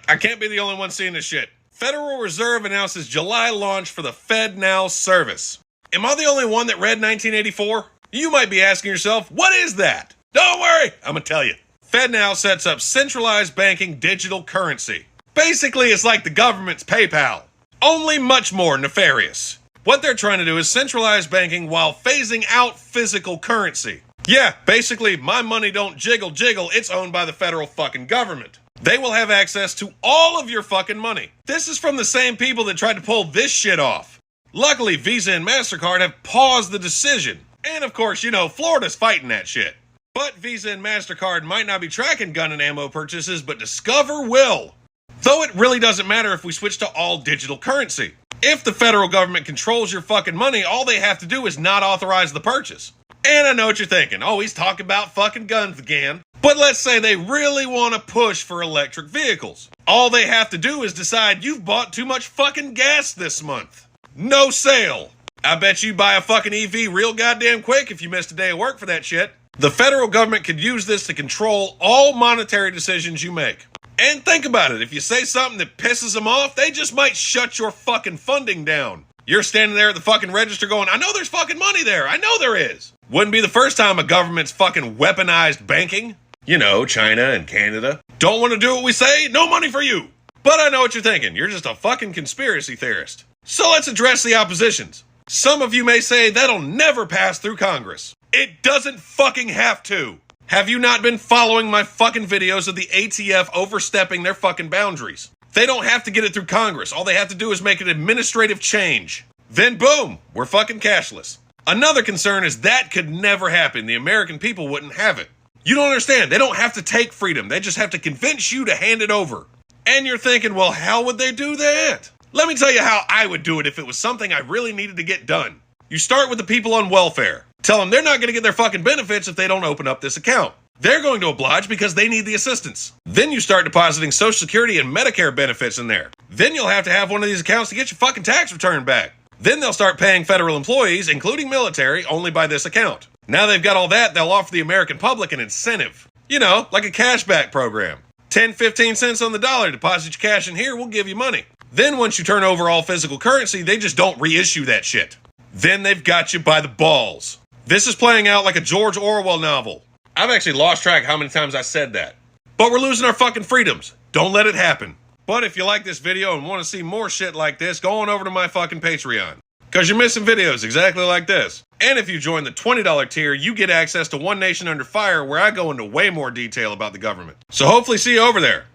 I can't be the only one seeing this shit. Federal Reserve announces July launch for the FedNow service. Am I the only one that read 1984? You might be asking yourself, what is that? Don't worry, I'm gonna tell you. FedNow sets up centralized banking digital currency. Basically, it's like the government's PayPal, only much more nefarious. What they're trying to do is centralize banking while phasing out physical currency. Yeah, basically, my money don't jiggle, it's owned by the federal fucking government. They will have access to all of your fucking money. This is from the same people that tried to pull this shit off. Luckily, Visa and MasterCard have paused the decision. And of course, you know, Florida's fighting that shit. But Visa and MasterCard might not be tracking gun and ammo purchases, but Discover will. Though it really doesn't matter if we switch to all digital currency. If the federal government controls your fucking money, all they have to do is not authorize the purchase. And I know what you're thinking. Oh, he's talking about fucking guns again. But let's say they really want to push for electric vehicles. All they have to do is decide you've bought too much fucking gas this month. No sale. I bet you buy a fucking EV real goddamn quick if you missed a day of work for that shit. The federal government could use this to control all monetary decisions you make. And think about it, if you say something that pisses them off, they just might shut your fucking funding down. You're standing there at the fucking register going, I know there's fucking money there, I know there is. Wouldn't be the first time a government's fucking weaponized banking. You know, China and Canada. Don't want to do what we say? No money for you. But I know what you're thinking, you're just a fucking conspiracy theorist. So let's address the oppositions. Some of you may say that'll never pass through Congress. It doesn't fucking have to. Have you not been following my fucking videos of the ATF overstepping their fucking boundaries? They don't have to get it through Congress. All they have to do is make an administrative change. Then boom, we're fucking cashless. Another concern is that could never happen. The American people wouldn't have it. You don't understand. They don't have to take freedom. They just have to convince you to hand it over. And you're thinking, well, how would they do that? Let me tell you how I would do it if it was something I really needed to get done. You start with the people on welfare. Tell them they're not going to get their fucking benefits if they don't open up this account. They're going to oblige because they need the assistance. Then you start depositing Social Security and Medicare benefits in there. Then you'll have to have one of these accounts to get your fucking tax return back. Then they'll start paying federal employees, including military, only by this account. Now they've got all that, they'll offer the American public an incentive. You know, like a cashback program. 10, 15 cents on the dollar, deposit your cash in here, we'll give you money. Then once you turn over all physical currency, they just don't reissue that shit. Then they've got you by the balls. This is playing out like a George Orwell novel. I've actually lost track how many times I said that. But we're losing our fucking freedoms. Don't let it happen. But if you like this video and want to see more shit like this, go on over to my fucking Patreon. Because you're missing videos exactly like this. And if you join the $20 tier, you get access to One Nation Under Fire, where I go into way more detail about the government. So hopefully see you over there.